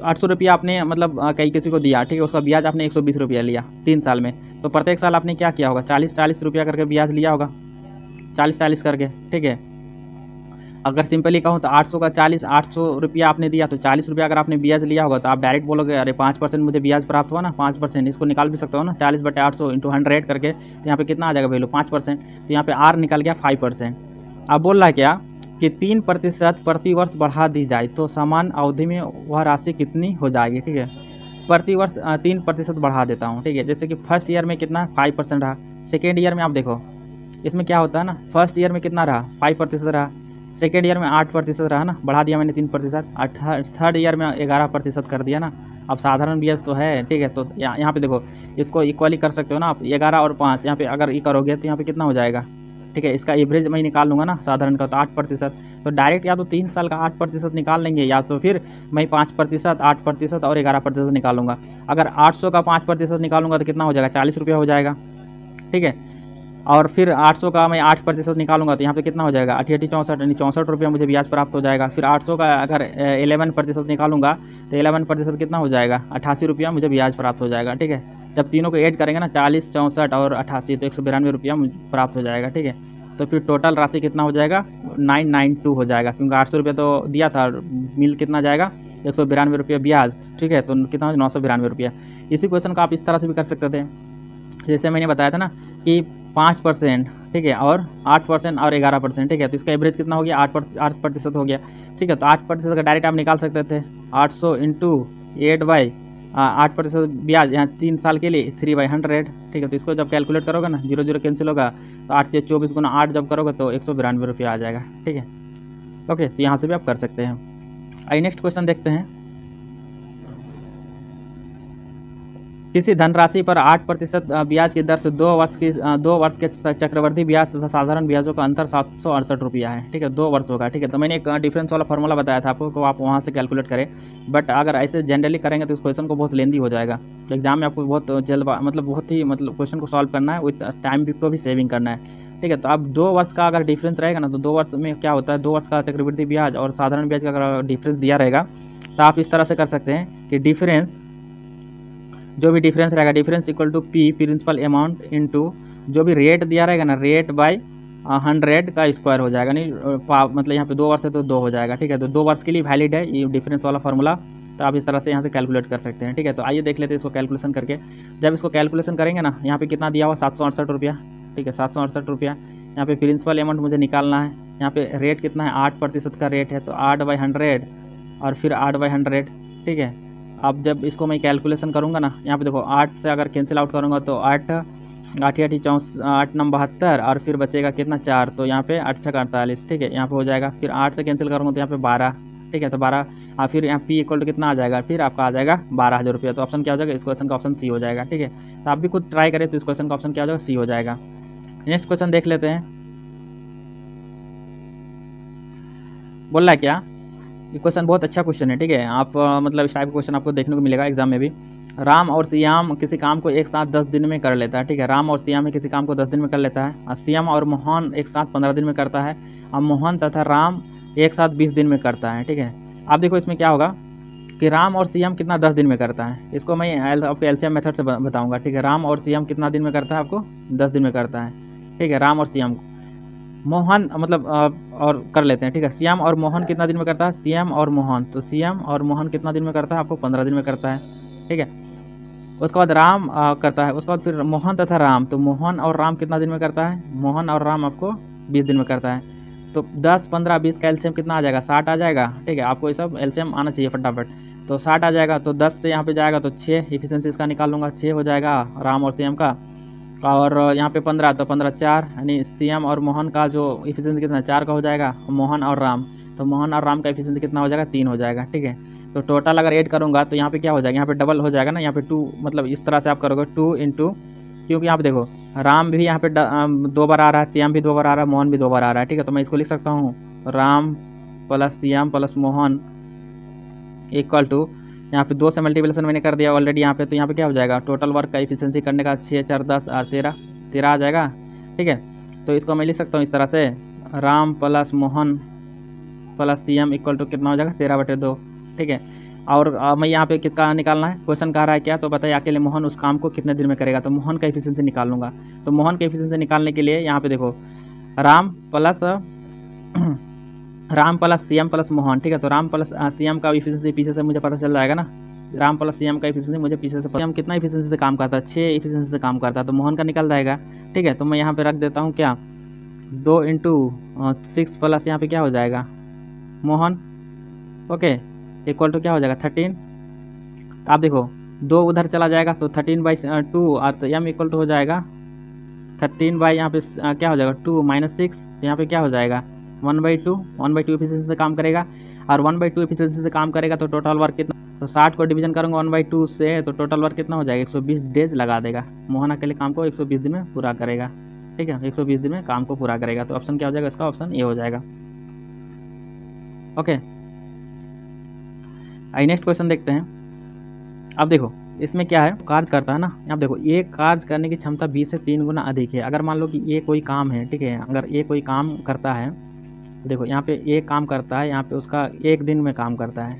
800 रुपया आपने मतलब कई किसी को दिया, ठीक है, उसका ब्याज आपने 120 रुपया लिया 3 साल में, तो प्रत्येक साल आपने क्या किया होगा 40 रुपया करके ब्याज लिया होगा, 40 करके, ठीक है। अगर सिंपली कहूँ तो 800 का 800 रुपया आपने दिया तो 40 रुपया अगर आपने ब्याज लिया होगा तो आप डायरेक्ट बोलोगे अरे 5% मुझे ब्याज प्राप्त हुआ ना, 5%, इसको निकाल भी सकते हो ना 40/800 इंटू 100 करके। तो यहाँ पे कितना आ जाएगा वैल्यू 5%, तो यहाँ पे R निकल गया 5%। अब बोल रहा है क्या कि 3% प्रति वर्ष बढ़ा दी जाए तो समान अवधि में वह राशि कितनी हो जाएगी, ठीक है। प्रति वर्ष 3% बढ़ा देता हूँ, ठीक है। जैसे कि फर्स्ट ईयर में कितना 5% रहा, सेकेंड ईयर में आप देखो इसमें क्या होता है ना, फर्स्ट ईयर में कितना रहा 5% रहा, सेकेंड ईयर में 8% रहा ना, बढ़ा दिया मैंने 3%, और थर्ड ईयर में 11% कर दिया ना। अब साधारण ब्याज तो है, ठीक है। तो यहाँ पे देखो इसको इक्वली कर सकते हो ना आप, 11 और 5 यहाँ पे अगर ये करोगे तो यहाँ पे कितना हो जाएगा ठीक है। इसका एवरेज मैं निकाल लूँगा ना साधारण का, तो 8%। तो डायरेक्ट या तो 3 साल का 8% निकाल लेंगे, या तो फिर मैं 5%, 8% और 11% निकालूंगा। अगर 800 का 5% निकालूंगा तो कितना हो जाएगा, 40 रुपया हो जाएगा, ठीक है। और फिर 800 का मैं 8% निकालूंगा तो यहाँ पे कितना हो जाएगा, 8864 यानी 64 रुपया मुझे ब्याज प्राप्त हो जाएगा। फिर 800 का अगर 11% निकालूंगा तो 11% कितना हो जाएगा, 88 रुपया मुझे ब्याज प्राप्त हो जाएगा, ठीक है। जब तीनों को ऐड करेंगे ना, 40, 64 और 88, तो 192 रुपया प्राप्त हो जाएगा, ठीक है। तो फिर टोटल राशि कितना हो जाएगा, 992 हो जाएगा, क्योंकि 800 रुपये तो दिया था, मिल कितना जाएगा, 192 रुपया ब्याज, ठीक है। तो कितना, 992 रुपया। इसी क्वेश्चन को आप इस तरह से भी कर सकते थे, जैसे मैंने बताया था ना कि 5%, ठीक है, और 8% और 11%, ठीक है। तो इसका एवरेज कितना हो गया, 8% हो गया, ठीक है। तो 8% का डायरेक्ट आप निकाल सकते थे, 800 इंटू 8% ब्याज, यहाँ 3 साल के लिए 3/100, ठीक है। तो इसको जब कैलकुलेट करोगे ना, 0 0 कैंसिल होगा, तो 8 से 24 गुना 8 जब करोगे तो 192 रुपया आ जाएगा, ठीक है। ओके, तो यहाँ से भी आप कर सकते हैं। आइए नेक्स्ट क्वेश्चन देखते हैं। किसी धनराशि पर 8% ब्याज की दर से 2 वर्ष के चक्रवर्ती ब्याज तथा साधारण ब्याजों का अंतर 768 रुपया है, ठीक है। 2 वर्ष होगा, ठीक है। तो मैंने एक डिफरेंस वाला फार्मूला बताया था आपको, तो आप वहाँ से कैलकुलेट करें। बट अगर ऐसे जनरली करेंगे तो इस क्वेश्चन को बहुत लेंदी हो जाएगा। एग्जाम में आपको बहुत बहुत ही क्वेश्चन को सॉल्व करना है, विथ टाइम को भी सेविंग करना है, ठीक है। तो अब 2 वर्ष का अगर डिफरेंस रहेगा ना, तो 2 वर्ष में क्या होता है, 2 वर्ष का चक्रवृद्धि ब्याज और साधारण ब्याज का अगर डिफरेंस दिया रहेगा तो आप इस तरह से कर सकते हैं कि डिफरेंस, जो भी डिफरेंस रहेगा, difference equal to P principal amount into जो भी रेट दिया रहेगा ना, रेट बाय 100 का स्क्वायर हो जाएगा, नहीं मतलब यहाँ पे 2 वर्ष है तो 2 हो जाएगा, ठीक है। तो 2 वर्ष के लिए वैलिड है ये डिफरेंस वाला फार्मूला। तो आप इस तरह से यहाँ से कैलकुलेट कर सकते हैं, ठीक है। तो आइए देख लेते हैं इसको कैलकुलेशन करके। जब इसको कैलकुलेशन करेंगे ना, यहाँ पे कितना दिया हुआ, 768 रुपया, ठीक है, 768 रुपया। यहाँ पे प्रिंसिपल अमाउंट मुझे निकालना है, यहाँ पे रेट कितना है, 8% का रेट है, तो 8/100 और फिर 8/100, ठीक है। अब जब इसको मैं कैलकुलेशन करूँगा ना, यहाँ पे देखो 8 से अगर कैंसिल आउट करूँगा तो 8 8 8 9 72 और फिर बचेगा कितना, 4, तो यहाँ पे 8 6 48, ठीक है, यहाँ पे हो जाएगा। फिर 8 से कैंसिल करूँगा तो यहाँ पे 12, ठीक है, तो 12 और फिर यहाँ पी इक्वल टू कितना आ जाएगा, फिर आपका आ जाएगा 12,000 रुपया। तो ऑप्शन क्या हो जाएगा, इस क्वेश्चन का ऑप्शन सी हो जाएगा, ठीक है। तो आप भी खुद ट्राई करें तो इस क्वेश्चन का ऑप्शन क्या हो जाएगा, सी हो जाएगा। नेक्स्ट क्वेश्चन देख लेते हैं। बोल रहा है क्या, ये क्वेश्चन बहुत अच्छा क्वेश्चन है, ठीक है। आप मतलब इस टाइप का क्वेश्चन आपको देखने को मिलेगा एग्जाम में भी। राम और श्याम किसी काम को एक साथ 10 दिन में कर लेता है, ठीक है। राम और श्याम किसी काम को 10 दिन में कर लेता है, और श्याम और मोहन एक साथ 15 दिन में करता है, और मोहन तथा राम एक साथ 20 दिन में करता है, ठीक है। आप देखो इसमें क्या होगा कि राम और श्याम कितना 10 दिन में करता है, इसको मैं आपको एलसीएम मेथड से बताऊँगा, ठीक है। राम और श्याम कितना दिन में करता है, आपको 10 दिन में करता है, ठीक है। राम और श्याम, मोहन मतलब और कर लेते हैं, ठीक है। श्याम और मोहन कितना दिन में करता है, श्याम और मोहन, तो श्याम और मोहन कितना दिन में करता है, आपको 15 दिन में करता है, ठीक है। उसके बाद राम करता है, उसके बाद फिर मोहन तथा राम, तो मोहन और राम कितना दिन में करता है, मोहन और राम आपको 20 दिन में करता है। तो 10 15 20 का एलसीएम कितना आ जाएगा, 60 आ जाएगा, ठीक है। आपको ये सब एलसीएम आना चाहिए फटाफट। तो 60 आ जाएगा, तो 10 से यहाँ पे जाएगा तो 6 इफिशियंसी इसका निकाल लूँगा, 6 हो जाएगा राम और श्याम का, और यहाँ पे 15, तो 15 4, यानी श्याम और मोहन का जो इफिशियंसी कितना 4 का हो जाएगा, मोहन और राम, तो मोहन और राम का इफिशियंसी कितना हो जाएगा, 3 हो जाएगा, ठीक है। तो टोटल अगर ऐड करूँगा तो यहाँ पे क्या हो जाएगा, यहाँ पे डबल हो जाएगा ना, यहाँ पे 2, मतलब इस तरह से आप करोगे 2 इंटू, क्योंकि यहाँ पे देखो राम भी यहाँ पे 2 बार आ रहा है, श्याम भी 2 बार आ रहा है, मोहन भी 2 बार आ रहा है, ठीक है। तो मैं इसको लिख सकता हूँ Ram plus Shyam plus Mohan equal to, यहाँ पे 2 से मल्टीप्लिकेशन मैंने कर दिया ऑलरेडी यहाँ पे, तो यहाँ पे क्या हो जाएगा, टोटल वर्क का इफिशियंसी करने का 6 4 10 और 13 आ जाएगा, ठीक है। तो इसको मैं लिख सकता हूँ इस तरह से, Ram plus Mohan plus Shyam equal to कितना हो जाएगा, 13/2, ठीक है। और मैं यहाँ पे किसका निकालना है, क्वेश्चन कह रहा है क्या, तो बताइए अकेले मोहन उस काम को कितने दिन में करेगा, तो मोहन का इफिशियंसी निकाल लूँगा। तो मोहन का इफिशियंसी निकालने के लिए यहाँ पे देखो राम प्लस श्याम प्लस मोहन, ठीक है। तो राम प्लस श्याम का इफिशियंसी पीछे से मुझे पता चल जाएगा ना, राम प्लस श्याम का इफिशियंसी मुझे पीछे से श्याम कितना इफिशियंसी से काम करता है, 6 इफिशियंसी से काम करता है, तो मोहन का निकल जाएगा, ठीक है। तो मैं यहाँ पे रख देता हूँ क्या, 2 इंटू 6 प्लस यहाँ पे क्या हो जाएगा मोहन, ओके, इक्वल टू क्या हो जाएगा 13। तो आप देखो 2 उधर चला जाएगा तो 13/2 और तो एम इक्वल टू हो जाएगा 13 बाई यहाँ पे क्या हो जाएगा 2 - 6, यहाँ पे क्या हो जाएगा 1/2 इफिशियंसी से काम करेगा, और 1/2 इफिशियंसी से काम करेगा तो टोटल वर्क कितना, तो 60 को डिवीजन करूँगा 1/2 से, तो टोटल वर्क कितना हो जाएगा 120 डेज लगा देगा। मोहन अकेले काम को 120 दिन में पूरा करेगा, ठीक है, 120 दिन में काम को पूरा करेगा। तो ऑप्शन क्या हो जाएगा इसका? ऑप्शन ए हो जाएगा। ओके, आइए नेक्स्ट क्वेश्चन देखते हैं। अब देखो इसमें क्या है, कार्य करता है ना, अब देखो ये कार्य करने की क्षमता 20 से 3 गुना अधिक है। अगर मान लो कि ये कोई काम है, ठीक है, अगर ये कोई काम करता है, देखो यहाँ पे एक काम करता है, यहाँ पे उसका एक दिन में काम करता है,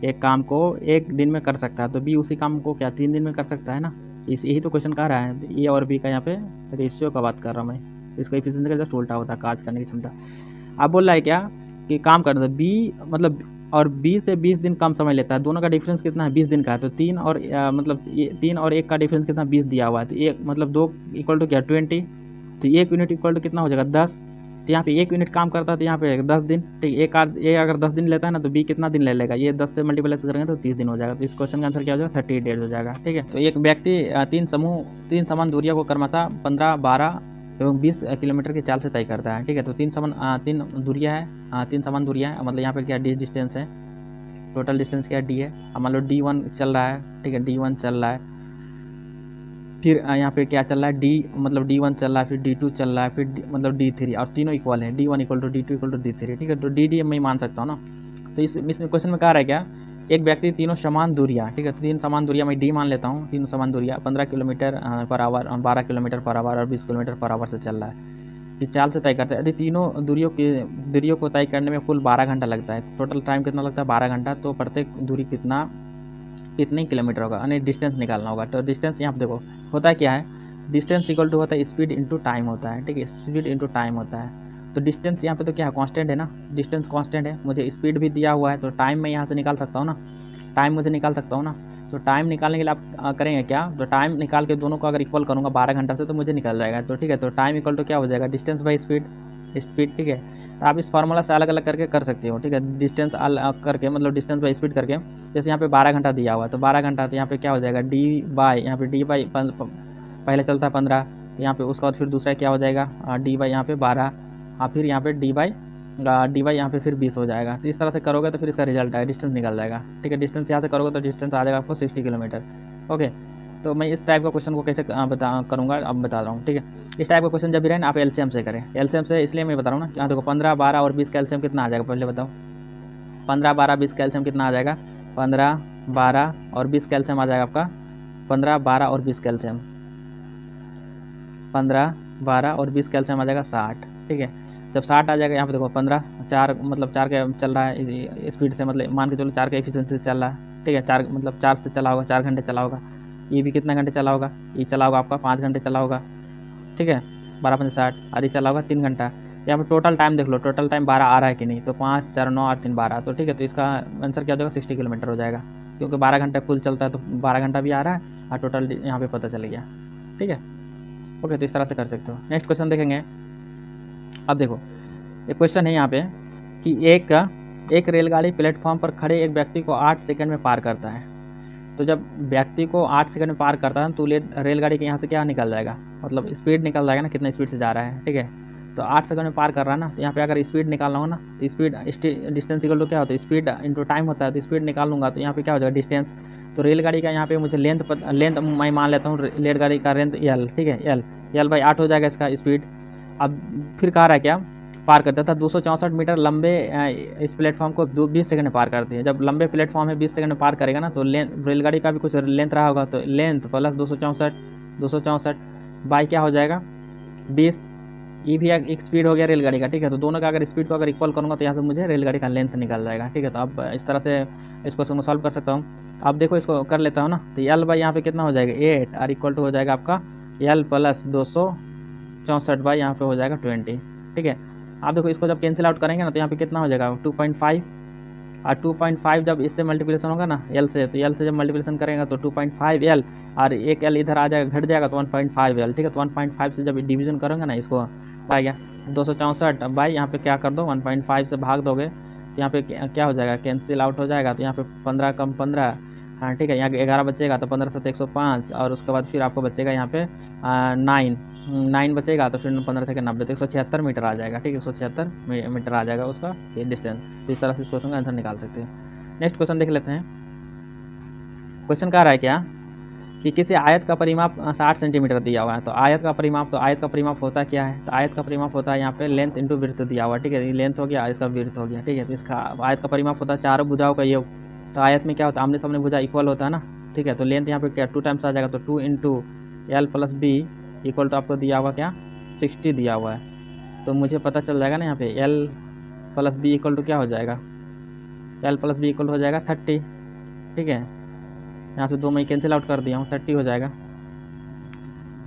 एक काम को एक दिन में कर सकता है, तो बी उसी काम को क्या 3 दिन में कर सकता है ना। यही तो क्वेश्चन कह रहा है, ए और बी का यहाँ पे रेशियो का बात कर रहा हूँ मैं, इसका एफिशिएंसी का जस्ट उल्टा होता है कार्य करने की क्षमता। अब बोल रहा है क्या कि काम करना बी मतलब और 20 से 20 दिन कम समय लेता है, दोनों का डिफरेंस कितना है 20 दिन का है, तो 3 और मतलब 3 और 1 का डिफरेंस कितना 20 दिया हुआ है, तो एक मतलब 2 इक्वल टू क्या 20, तो 1 यूनिट इक्वल टू कितना हो जाएगा 10, तो यहाँ पे 1 यूनिट काम करता है तो यहाँ पे 10 दिन, ठीक है, ये अगर 10 दिन लेता है ना तो बी कितना दिन ले लेगा, ये 10 से मल्टीप्लाई करेंगे तो 30 दिन हो जाएगा। तो इस क्वेश्चन का आंसर क्या हो जाएगा 38 डेज हो जाएगा। ठीक है, तो एक व्यक्ति 3 समान दूरियों को क्रमशः 15, 12 एवं 20 किलोमीटर की चाल से तय करता है। ठीक है, तो 3 दूरियाँ है, 3 समान दूरियाँ है, मतलब यहाँ पे क्या डिस्टेंस है, टोटल डिस्टेंस क्या डी है। अब मान लो D1 चल रहा है, ठीक है, D1 चल रहा है, फिर यहाँ पे क्या चल रहा है मतलब D1 चल रहा है, फिर D2 चल रहा है, फिर मतलब D3, और तीनों इक्वल है, D1 equal to D2 equal to D3। ठीक है, तो D मैं मान सकता हूँ ना। तो इस क्वेश्चन में कहा रहा है क्या, एक व्यक्ति तीनों समान दूरियाँ, ठीक है, तो 3 समान दूरियाँ मैं D मान लेता हूँ, 3 समान दूरियाँ 15 kilometre per hour, 12 kilometre per hour और 20 किलोमीटर पर आवर से चल रहा है, कि चाल से तय करते हैं। यदि तीनों दूरियों को तय करने में कुल 12 घंटा लगता है, टोटल टाइम कितना लगता है 12 घंटा, तो प्रत्येक दूरी कितने किलोमीटर होगा, यानी डिस्टेंस निकालना होगा। तो डिस्टेंस यहाँ पे देखो होता क्या है, डिस्टेंस इक्वल टू होता है स्पीड इंटू टाइम होता है। ठीक है, स्पीड इंटू टाइम होता है। तो डिस्टेंस यहाँ पे तो क्या है कांस्टेंट है ना, डिस्टेंस कांस्टेंट है, मुझे स्पीड भी दिया हुआ है, तो टाइम मैं यहाँ से निकाल सकता हूँ ना, टाइम मुझे निकाल सकता हूँ ना। तो टाइम निकालने के लिए आप करेंगे क्या, तो टाइम निकाल के दोनों को अगर इक्वल करूँगा 12 घंटा से तो मुझे निकल जाएगा। तो ठीक है, तो टाइम इक्वल टू क्या हो जाएगा डिस्टेंस बाई स्पीड। ठीक है, तो आप इस फार्मूला से अलग अलग करके कर सकते हो। ठीक है, डिस्टेंस करके मतलब डिस्टेंस बाई स्पीड करके, जैसे यहाँ पे 12 घंटा दिया हुआ है, तो 12 घंटा तो यहाँ पे क्या हो जाएगा यहाँ पे डी बाई पहले चलता है 15, तो यहाँ पे उसके बाद फिर दूसरा क्या हो जाएगा डी बाई यहाँ पे 12, फिर यहाँ पे डी बाई यहाँ पे फिर 20 हो जाएगा। तो इस तरह से करोगे तो फिर इसका रिजल्ट आएगा, डिस्टेंस निकल जाएगा। ठीक है, डिस्टेंस यहाँ से करोगे तो डिस्टेंस आ जाएगा आपको 60 किलोमीटर। ओके, तो मैं इस टाइप का क्वेश्चन को कैसे करूँगा अब बता रहा हूँ। ठीक है, इस टाइप का क्वेश्चन जब भी रहे ना आप एलसीएम से करें। एलसीएम से इसलिए मैं बता रहा हूँ ना, यहाँ देखो 15, 12 और 20 का एलसीएम कितना आ जाएगा पहले बताओ। 15, 12, 20 का एलसीएम कितना आ जाएगा, 15, 12 और 20 का एलसीएम आ जाएगा आपका 15, 12 और 20 का एलसीएम 15, 12 और 20 का एलसीएम आ जाएगा 60। ठीक है, जब 60 आ जाएगा यहाँ पे देखो 15, 4 मतलब 4 का चल रहा है स्पीड से, मतलब मान के चलो 4 का एफिशिएंसी से चल रहा है। ठीक है, 4 मतलब 4 से चला होगा, 4 घंटे चला होगा। ये भी कितना घंटे चला होगा, ये चला होगा आपका 5 घंटे चला होगा। ठीक है, 12 5 60, और ये चला होगा 3 घंटा। यहाँ पे टोटल टाइम देख लो, टोटल टाइम 12 आ रहा है कि नहीं, तो 5, 4, 9 और 3 12। तो ठीक है, तो इसका आंसर क्या हो जाएगा 60 किलोमीटर हो जाएगा, क्योंकि 12 घंटा फुल चलता है तो 12 घंटा भी आ रहा है और टोटल यहाँ पे पता चल गया। ठीक है, ओके, तो इस तरह से कर सकते हो। नेक्स्ट क्वेश्चन देखेंगे। अब देखो एक क्वेश्चन है यहाँ पे कि एक रेलगाड़ी प्लेटफॉर्म पर खड़े एक व्यक्ति को 8 सेकंड में पार करता है। तो जब व्यक्ति को 8 सेकंड में पार करता है तो रेलगाड़ी के यहाँ से क्या निकल जाएगा, मतलब स्पीड निकल जाएगा ना, कितना स्पीड से जा रहा है। ठीक है, तो 8 सेकंड में पार कर रहा है ना, तो यहाँ पे अगर स्पीड निकालना हो ना तो स्पीड डिस्टेंस इक्वल टू क्या होता है स्पीड इंटू टाइम होता है। तो स्पीड निकाल लूँगा तो यहाँ पे क्या हो जाएगा डिस्टेंस। तो रेलगाड़ी का यहाँ पे मुझे लेंथ मैं मान लेता हूँ, रेलगाड़ी का लेंथ L। ठीक है, L बाई 8 हो जाएगा इसका स्पीड। अब फिर कह रहा है क्या पार करता था 264 मीटर लंबे इस प्लेटफॉर्म को 20 सेकंड में पार करती है। जब लंबे प्लेटफॉर्म है 20 सेकंड में पार करेगा ना, तो रेलगाड़ी का भी कुछ लेंथ रहा होगा, तो लेंथ प्लस 264 बाई क्या हो जाएगा 20। ये भी एक स्पीड हो गया रेलगाड़ी का। ठीक है, तो दोनों का अगर स्पीड को अगर इक्वल करूँगा तो यहाँ से मुझे रेलगाड़ी का लेंथ निकल जाएगा। ठीक है, तो अब इस तरह से इस क्वेश्चन को सॉल्व कर सकता हूँ। अब देखो इसको कर लेता हूँ ना, तो L बाई यहाँ पे कितना हो जाएगा 8 और इक्वल टू हो जाएगा आपका L प्लस 264 बाई यहाँ पे हो जाएगा 20। ठीक है, आप देखो इसको जब कैंसिल आउट करेंगे ना तो यहाँ पे कितना हो जाएगा 2.5, और 2.5 जब इससे मल्टीप्लिकेशन होगा ना L से, तो L से जब मल्टीप्लिकेशन करेंगे तो 2.5 L और एक L इधर आ जाएगा घट जाएगा तो 1.5 L। ठीक है, तो 1.5 से जब डिवीजन करोगे ना इसको आ गया 264 बाई यहाँ पे क्या कर दो 1.5 से भाग दोगे तो यहाँ पे क्या हो जाएगा कैंसिल आउट हो जाएगा। तो यहाँ पे 15 कम 15, हाँ ठीक है, यहाँ 11 बचेगा तो 15 7 105, और उसके बाद फिर आपको बचेगा यहाँ पे 9 बचेगा, तो फिर 15 से 90 तो 176 मीटर आ जाएगा। ठीक है, 176 मीटर आ जाएगा उसका ये डिस्टेंस। तो इस तरह से इस क्वेश्चन का आंसर निकाल सकते हैं। नेक्स्ट क्वेश्चन देख लेते हैं। क्वेश्चन कह रहा है क्या कि किसी आयत का परिमाप 60 सेंटीमीटर दिया हुआ है, तो आयत का परिमाप होता क्या है, तो आयत का परिमाप होता है यहाँ पे लेंथ इंटू विड्थ दिया हुआ है, ठीक है, ये लेंथ हो गया, इसका विड्थ हो गया, ठीक है। तो इसका आयत का परिमाप होता है चारों भुजाओं का योग। तो आयत में क्या होता है, आमने सामने भुजा इक्वल होता है ना, ठीक है। तो लेंथ यहाँ पे क्या 2 टाइम्स आ जाएगा, तो 2 into L plus B equal to आपको दिया हुआ क्या 60 दिया हुआ है। तो मुझे पता चल जाएगा ना यहाँ पे L plus B equal to क्या हो जाएगा, एल प्लस बी इक्वल हो जाएगा 30, ठीक है। यहाँ से 2 मैं कैंसिल आउट कर दिया हूँ, 30 हो जाएगा।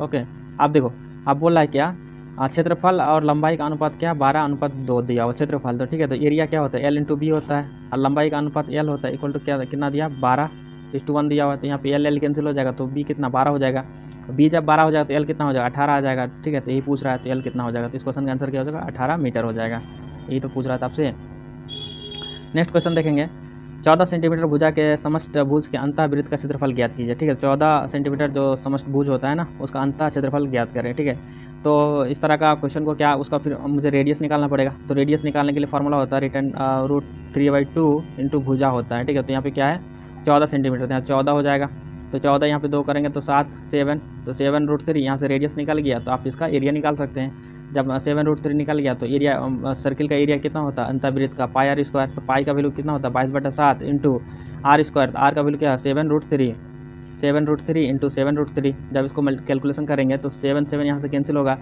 ओके, आप देखो, आप बोल रहा है क्या क्षेत्रफल और लंबाई का अनुपात क्या 12:2 दिया हुआ क्षेत्रफल, तो ठीक है। तो एरिया क्या होता है एल इंटू बी होता है, और लंबाई का अनुपात एल होता है, इक्वल टू क्या कितना दिया 12:1 दिया हुआ है। तो यहाँ पे एल कैंसिल हो जाएगा, तो बी कितना 12 हो जाएगा। बी जब 12 हो जाएगा तो एल कितना हो जाएगा 18 आ जाएगा, ठीक है। तो यही पूछ रहा है, तो एल कितना हो जाएगा, तो इस क्वेश्चन का आंसर क्या हो जाएगा 18 मीटर हो जाएगा। यही तो पूछ रहा था आपसे। नेक्स्ट क्वेश्चन देखेंगे, 14 सेंटीमीटर भुजा के समस्त भुज के अंतःवृत्त का क्षेत्रफल ज्ञात कीजिए, ठीक है। 14 सेंटीमीटर जो समस्त भुज होता है ना, उसका अंतः क्षेत्रफल ज्ञात करें, ठीक है। तो इस तरह का क्वेश्चन को क्या उसका फिर मुझे रेडियस निकालना पड़ेगा। तो रेडियस निकालने के लिए फॉर्मूला होता है रिटर्न √3/2 इंटू भुजा होता है, ठीक है। तो यहाँ पे क्या है 14 सेंटीमीटर, तो यहाँ 14 हो जाएगा। तो 14 यहाँ पे 2 करेंगे तो 7, 7, तो 7√3 यहाँ से रेडियस निकल गया, तो आप इसका एरिया निकाल सकते हैं। जब 7√3 निकल गया तो एरिया सर्किल का एरिया कितना होता है अंतःवृत्त का पाई आर स्क्वायर, तो पाई का वैल्यू कितना होता है 22/7 इंटू आर स्क्वायर, तो आर का वैल्यू क्या है 7√3 इंटू 7√3। जब इसको कैलकुलेशन करेंगे तो 7 यहाँ से कैंसिल होगा,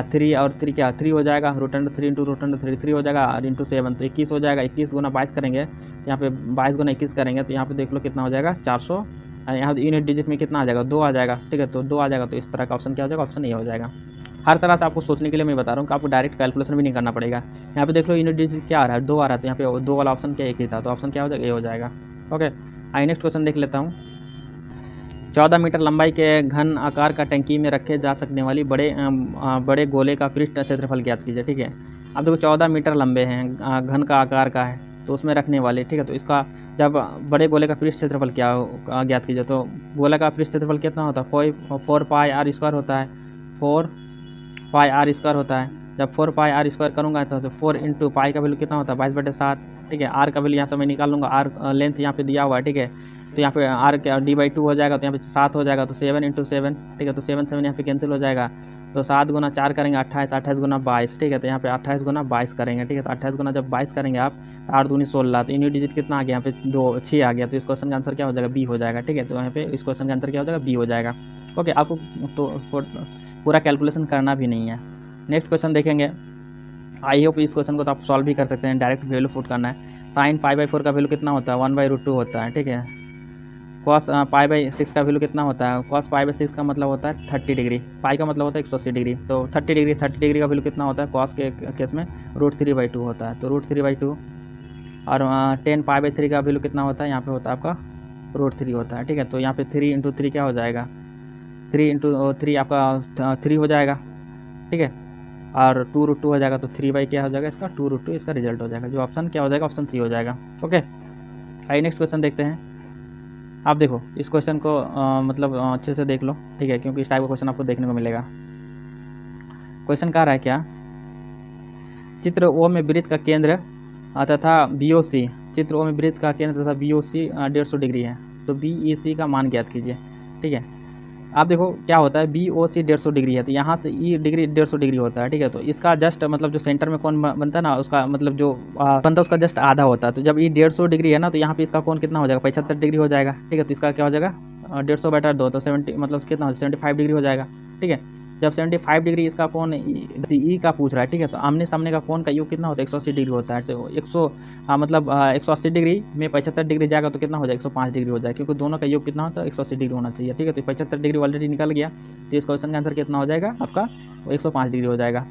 3 और 3 क्या 3 हो जाएगा, √3 इंटू √3 3 हो जाएगा, और इंटू 7 तो 21 हो जाएगा। 21 गुना 22 करेंगे, यहाँ पे 22 गुना 21 करेंगे, तो यहाँ पे देख लो कितना हो जाएगा 400, यहाँ यूनिट डिजिट में कितना आ जाएगा 2 आ जाएगा, ठीक है। तो 2 आ जाएगा, तो इस तरह का ऑप्शन क्या हो जाएगा, ऑप्शन ए हो जाएगा। हर तरह से आपको सोचने के लिए मैं बता रहा हूँ कि आपको डायरेक्ट कैलकुलेशन भी नहीं करना पड़ेगा। यहाँ पे देख लो यूनिट डिजिट क्या आ रहा है 2 आ रहा है, तो यहाँ पे 2 वाला ऑप्शन क्या एक ही था, तो ऑप्शन क्या हो जाएगा ए हो जाएगा। ओके, आइए नेक्स्ट क्वेश्चन देख लेता हूँ। 14 मीटर लंबाई के घन आकार का टंकी में रखे जा सकने वाली बड़े गोले का पृष्ठ क्षेत्रफल ज्ञात कीजिए, ठीक है। अब देखो 14 मीटर लंबे हैं, घन का आकार का है, तो उसमें रखने वाले, ठीक है। तो इसका जब बड़े गोले का पृष्ठ क्षेत्रफल क्या ज्ञात कीजिए, तो गोले का पृष्ठ क्षेत्रफल कितना होता है 4 पाई आर स्क्वायर होता है, 4 पाई आर स्क्वायर होता है। जब 4 पाई आर स्क्वायर करूँगा तो 4 इंटू पाई का वैल्यू कितना होता है 22/7, ठीक है। आर का वैल्यू यहाँ से मैं निकाल लूँगा, आर लेंथ यहाँ पे दिया हुआ है, ठीक है। तो यहाँ पे आर क्या d/2 हो जाएगा, तो यहाँ पे 7 हो जाएगा, तो 7 इंटू 7, ठीक है। तो 7 यहाँ पे कैंसिल हो जाएगा, तो 7 गुना 4 करेंगे 28, 28 गुना 22, ठीक है। तो यहाँ पे 28 गुना 22 करेंगे, ठीक है। तो 28 गुना जब 22 करेंगे आप, 8 दूनी 16, तो यूनिट डिजिट कितना आ गया यहाँ पे 2 6 आ गया, तो इस क्वेश्चन का आंसर क्या हो जाएगा बी हो जाएगा, ठीक है। तो यहाँ पे इस क्वेश्चन का आंसर क्या हो जाएगा बी हो जाएगा। ओके, आपको तो पूरा कैलकुलेशन करना भी नहीं है। नेक्स्ट क्वेश्चन देखेंगे, आई होप इस क्वेश्चन को तो आप सॉल्व भी कर सकते हैं, डायरेक्ट वैल्यू पुट करना है। साइन π/4 का वैल्यू कितना होता है 1/√2 होता है, ठीक है। कॉस π/6 का वैल्यू कितना होता है, कॉस π/6 का मतलब होता है 30 डिग्री, पाई का मतलब होता है 180 डिग्री, तो 30 डिग्री का वैल्यू कितना होता है कॉस के केस में √3/2 होता है, तो √3/2। और 10 π/3 का वैल्यू कितना होता है, यहाँ पे होता है आपका √3 होता है, ठीक है। तो यहाँ पे 3 इंटू 3 क्या हो जाएगा, 3 इंटू 3 आपका 3 हो जाएगा, ठीक है। और 2√2 हो जाएगा, तो 3 क्या हो जाएगा इसका 2√2, इसका रिजल्ट हो जाएगा। जो ऑप्शन क्या हो जाएगा, ऑप्शन सी हो जाएगा। ओके, आइए नेक्स्ट क्वेश्चन देखते हैं। आप देखो इस क्वेश्चन को मतलब अच्छे से देख लो, ठीक है, क्योंकि इस टाइप का क्वेश्चन आपको देखने को मिलेगा। क्वेश्चन कह रहा है क्या, चित्र ओ में वृत्त का केंद्र तथा BOC, चित्र ओ में वृत्त का केंद्र तथा BOC 150 डिग्री है, तो BEC का मान ज्ञात कीजिए, ठीक है। आप देखो क्या होता है BOC 150 डिग्री है, तो यहाँ से E डिग्री 150 डिग्री होता है, ठीक है। तो इसका जस्ट मतलब जो सेंटर में कोण बनता है ना, उसका मतलब जो बनता है उसका जस्ट आधा होता है। तो जब E 150 डिग्री है ना, तो यहाँ पे इसका कोण कितना हो जाएगा 75 डिग्री हो जाएगा, ठीक है। तो इसका क्या हो जाएगा 150/2, तो 70 मतलब कितना हो 75 डिग्री हो जाएगा, ठीक है। जब 75 डिग्री इसका कोण E का पूछ रहा है, ठीक है। तो आमने सामने का कोण का योग कितना होता है 180 डिग्री होता है, तो 180 डिग्री में 75 डिग्री जाएगा तो कितना हो जाएगा 105 डिग्री हो जाएगा, क्योंकि दोनों का योग कितना होता है 180 डिग्री होना चाहिए, ठीक है। तो 75 डिग्री ऑलरेडी निकल गया, तो इस क्वेश्चन का आंसर कितना हो जाएगा आपका 105 डिग्री हो जाएगा।